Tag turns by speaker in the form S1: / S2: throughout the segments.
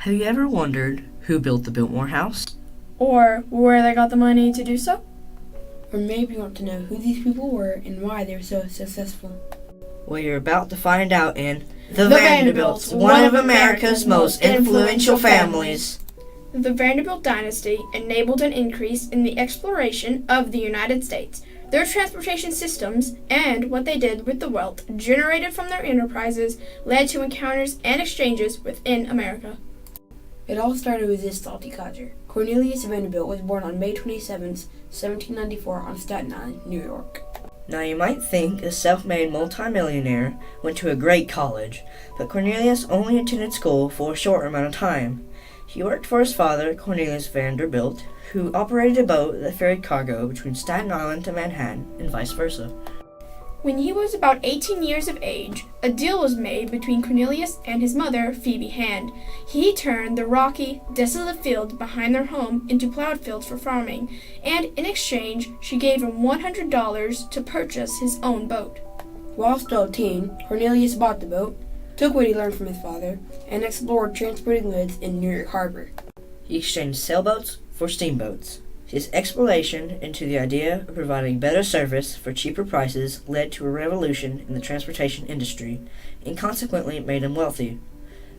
S1: Have you ever wondered who built the Biltmore house?
S2: Or where they got the money to do so?
S3: Or maybe you want to know who these people were and why they were so successful.
S1: Well, you're about to find out in
S2: The Vanderbilts,
S1: one of America's most influential families.
S2: The Vanderbilt dynasty enabled an increase in the exploration of the United States. Their transportation systems and what they did with the wealth generated from their enterprises led to encounters and exchanges within America.
S3: It all started with this salty codger. Cornelius Vanderbilt was born on May 27, 1794 on Staten Island, New York.
S1: Now you might think a self-made multimillionaire went to a great college, but Cornelius only attended school for a short amount of time. He worked for his father, Cornelius Vanderbilt, who operated a boat that ferried cargo between Staten Island to Manhattan and vice versa.
S2: When he was about 18 years of age, a deal was made between Cornelius and his mother, Phoebe Hand. He turned the rocky, desolate field behind their home into plowed fields for farming, and in exchange, she gave him $100 to purchase his own boat.
S3: While still a teen, Cornelius bought the boat, took what he learned from his father, and explored transporting goods in New York Harbor.
S1: He exchanged sailboats for steamboats. His exploration into the idea of providing better service for cheaper prices led to a revolution in the transportation industry and consequently made him wealthy.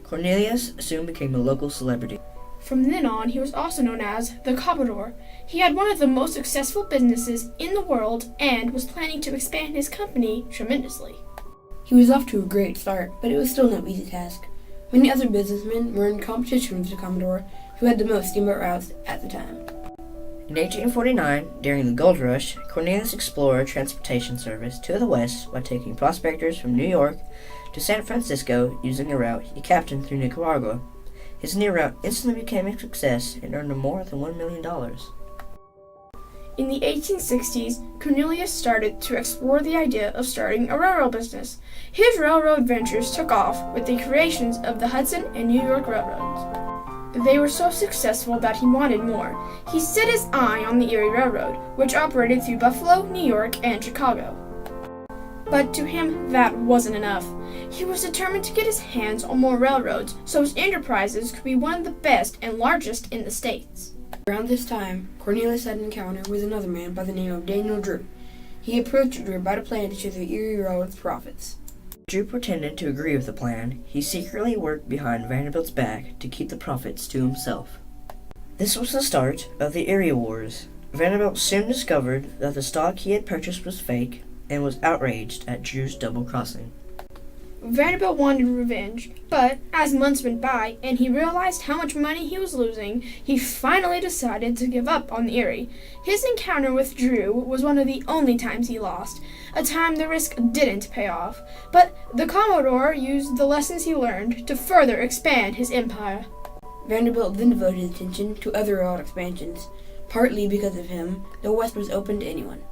S1: Cornelius soon became a local celebrity.
S2: From then on, he was also known as the Commodore. He had one of the most successful businesses in the world and was planning to expand his company tremendously.
S3: He was off to a great start, but it was still no easy task. Many other businessmen were in competition with the Commodore, who had the most steamboat routes at the time.
S1: In 1849, during the gold rush, Cornelius explored transportation service to the west by taking prospectors from New York to San Francisco using a route he captained through Nicaragua. His new route instantly became a success and earned him more than $1 million.
S2: In the 1860s, Cornelius started to explore the idea of starting a railroad business. His railroad ventures took off with the creations of the Hudson and New York railroads. They were so successful that he wanted more. He set his eye on the Erie Railroad, which operated through Buffalo, New York, and Chicago. But to him, that wasn't enough. He was determined to get his hands on more railroads so his enterprises could be one of the best and largest in the States.
S3: Around this time, Cornelius had an encounter with another man by the name of Daniel Drew. He approached Drew about a plan to share the Erie Railroad's profits.
S1: Drew pretended to agree with the plan. He secretly worked behind Vanderbilt's back to keep the profits to himself. This was the start of the Erie Wars. Vanderbilt soon discovered that the stock he had purchased was fake and was outraged at Drew's double-crossing.
S2: Vanderbilt wanted revenge, but as months went by and he realized how much money he was losing, he finally decided to give up on the Erie. His encounter with Drew was one of the only times he lost, a time the risk didn't pay off, but the Commodore used the lessons he learned to further expand his empire.
S3: Vanderbilt then devoted his attention to other railroad expansions. Partly because of him, the West was open to anyone.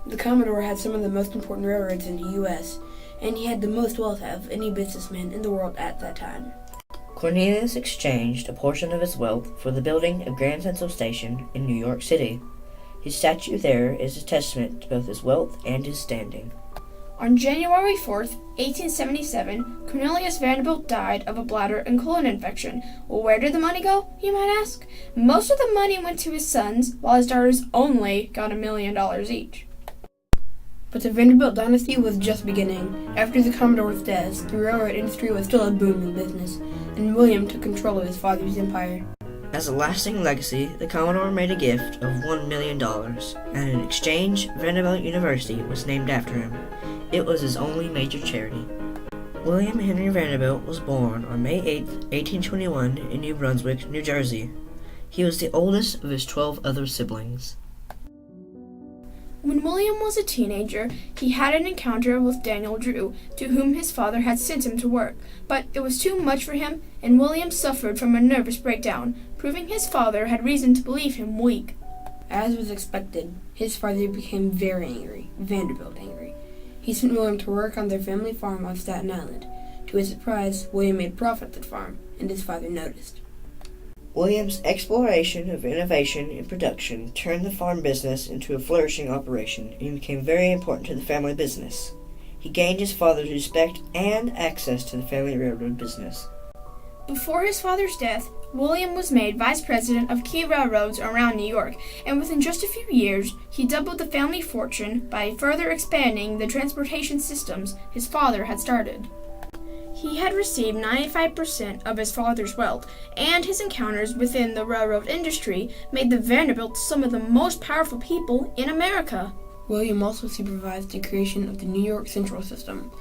S3: The Commodore had some of the most important railroads in the U.S., and he had the most wealth of any businessman in the world at that time.
S1: Cornelius exchanged a portion of his wealth for the building of Grand Central Station in New York City. His statue there is a testament to both his wealth and his standing.
S2: On January 4th, 1877, Cornelius Vanderbilt died of a bladder and colon infection. Well, where did the money go, you might ask? Most of the money went to his sons, while his daughters only got $1 million each.
S3: But the Vanderbilt dynasty was just beginning. After the Commodore's death, the railroad industry was still a booming business, and William took control of his father's empire.
S1: As a lasting legacy, the Commodore made a gift of $1 million, and in exchange, Vanderbilt University was named after him. It was his only major charity. William Henry Vanderbilt was born on May 8, 1821 in New Brunswick, New Jersey. He was the oldest of his 12 other siblings.
S2: When William was a teenager, he had an encounter with Daniel Drew, to whom his father had sent him to work, but it was too much for him, and William suffered from a nervous breakdown, proving his father had reason to believe him weak.
S3: As was expected, his father became very angry, Vanderbilt angry. He sent William to work on their family farm on Staten Island. To his surprise, William made profit at the farm, and his father noticed.
S1: William's exploration of innovation in production turned the farm business into a flourishing operation and became very important to the family business. He gained his father's respect and access to the family railroad business.
S2: Before his father's death, William was made vice president of key railroads around New York, and within just a few years, he doubled the family fortune by further expanding the transportation systems his father had started. He had received 95% of his father's wealth, and his encounters within the railroad industry made the Vanderbilts some of the most powerful people in America.
S3: William also supervised the creation of the New York Central System,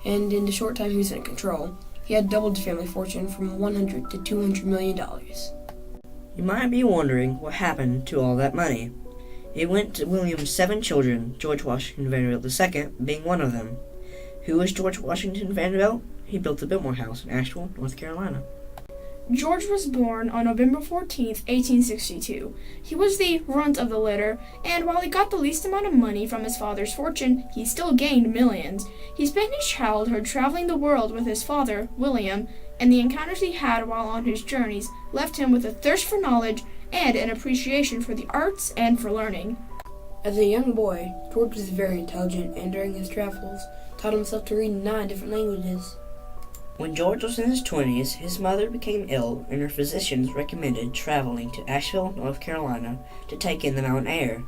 S3: and in the short time he was in control, he had doubled his family fortune from $100 to $200 million.
S1: You might be wondering what happened to all that money. It went to William's 7 children, George Washington Vanderbilt II being one of them. Who was George Washington Vanderbilt? He built the Biltmore House in Asheville, North Carolina.
S2: George was born on November 14, 1862. He was the runt of the litter, and while he got the least amount of money from his father's fortune, he still gained millions. He spent his childhood traveling the world with his father, William, and the encounters he had while on his journeys left him with a thirst for knowledge and an appreciation for the arts and for learning.
S3: As a young boy, George was very intelligent, and during his travels, taught himself to read 9 different languages.
S1: When George was in his 20s, his mother became ill, and her physicians recommended traveling to Asheville, North Carolina, to take in the mountain air.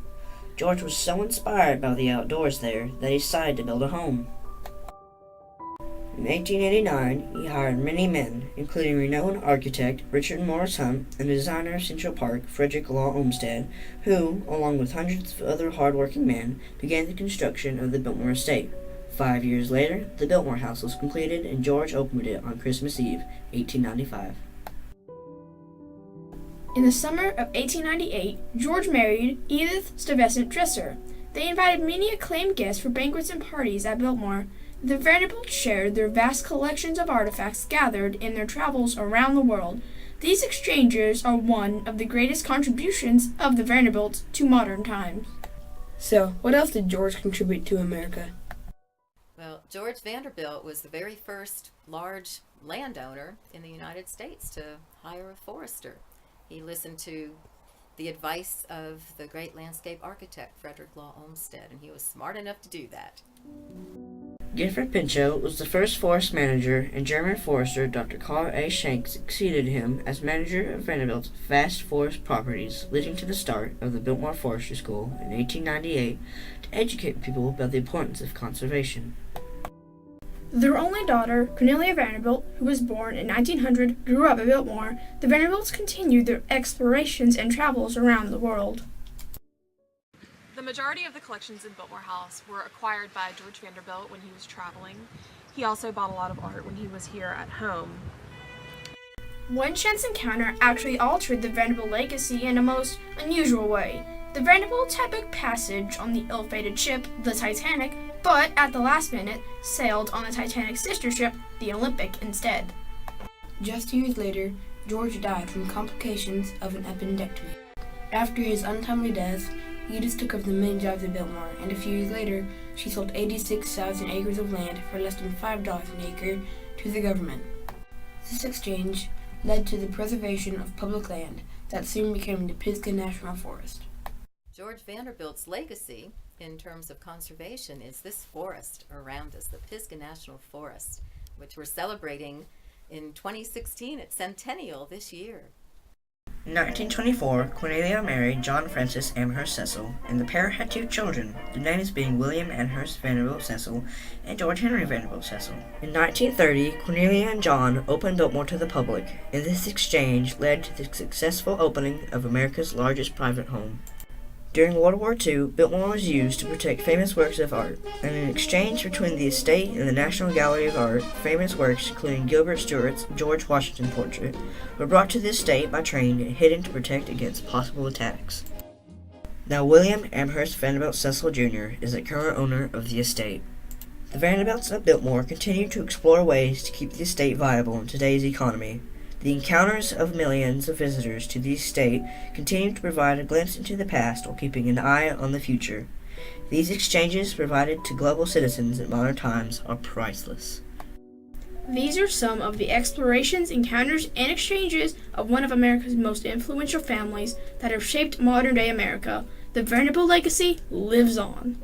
S1: George was so inspired by the outdoors there that he decided to build a home. In 1889, he hired many men, including renowned architect Richard Morris Hunt and designer of Central Park Frederick Law Olmsted, who, along with hundreds of other hard-working men, began the construction of the Biltmore Estate. 5 years later, the Biltmore House was completed and George opened it on Christmas Eve, 1895.
S2: In the summer of 1898, George married Edith Stuyvesant Dresser. They invited many acclaimed guests for banquets and parties at Biltmore. The Vanderbilts shared their vast collections of artifacts gathered in their travels around the world. These exchanges are one of the greatest contributions of the Vanderbilts to modern times.
S3: So, what else did George contribute to America?
S4: Well, George Vanderbilt was the very first large landowner in the United States to hire a forester. He listened to the advice of the great landscape architect Frederick Law Olmsted, and he was smart enough to do that.
S1: Gifford Pinchot was the first forest manager, and German forester Dr. Carl A. Schenck succeeded him as manager of Vanderbilt's vast forest properties, leading to the start of the Biltmore Forestry School in 1898 to educate people about the importance of conservation.
S2: Their only daughter, Cornelia Vanderbilt, who was born in 1900, grew up at Biltmore. The Vanderbilts continued their explorations and travels around the world.
S5: The majority of the collections in Biltmore House were acquired by George Vanderbilt when he was traveling. He also bought a lot of art when he was here at home.
S2: One chance encounter actually altered the Vanderbilt Legacy in a most unusual way. The Vanderbilts had booked passage on the ill-fated ship, the Titanic, but at the last minute sailed on the Titanic's sister ship, the Olympic, instead.
S3: Just years later, George died from complications of an appendectomy. After his untimely death, Edith took over the main jobs at Biltmore, and a few years later, she sold 86,000 acres of land for less than $5 an acre to the government. This exchange led to the preservation of public land that soon became the Pisgah National Forest.
S4: George Vanderbilt's legacy in terms of conservation is this forest around us, the Pisgah National Forest, which we're celebrating in 2016 at Centennial this year.
S1: In 1924, Cornelia married John Francis Amherst Cecil, and the pair had 2 children, the names being William Amherst Vanderbilt Cecil and George Henry Vanderbilt Cecil. In 1930, Cornelia and John opened Biltmore to the public, and this exchange led to the successful opening of America's largest private home. During World War II, Biltmore was used to protect famous works of art, and in exchange between the estate and the National Gallery of Art, famous works including Gilbert Stuart's George Washington portrait were brought to the estate by train and hidden to protect against possible attacks. Now William Amherst Vanderbilt Cecil Jr. is the current owner of the estate. The Vanderbilts of Biltmore continue to explore ways to keep the estate viable in today's economy. The encounters of millions of visitors to the estate continue to provide a glimpse into the past while keeping an eye on the future. These exchanges provided to global citizens in modern times are priceless.
S2: These are some of the explorations, encounters, and exchanges of one of America's most influential families that have shaped modern-day America. The Vanderbilt legacy lives on.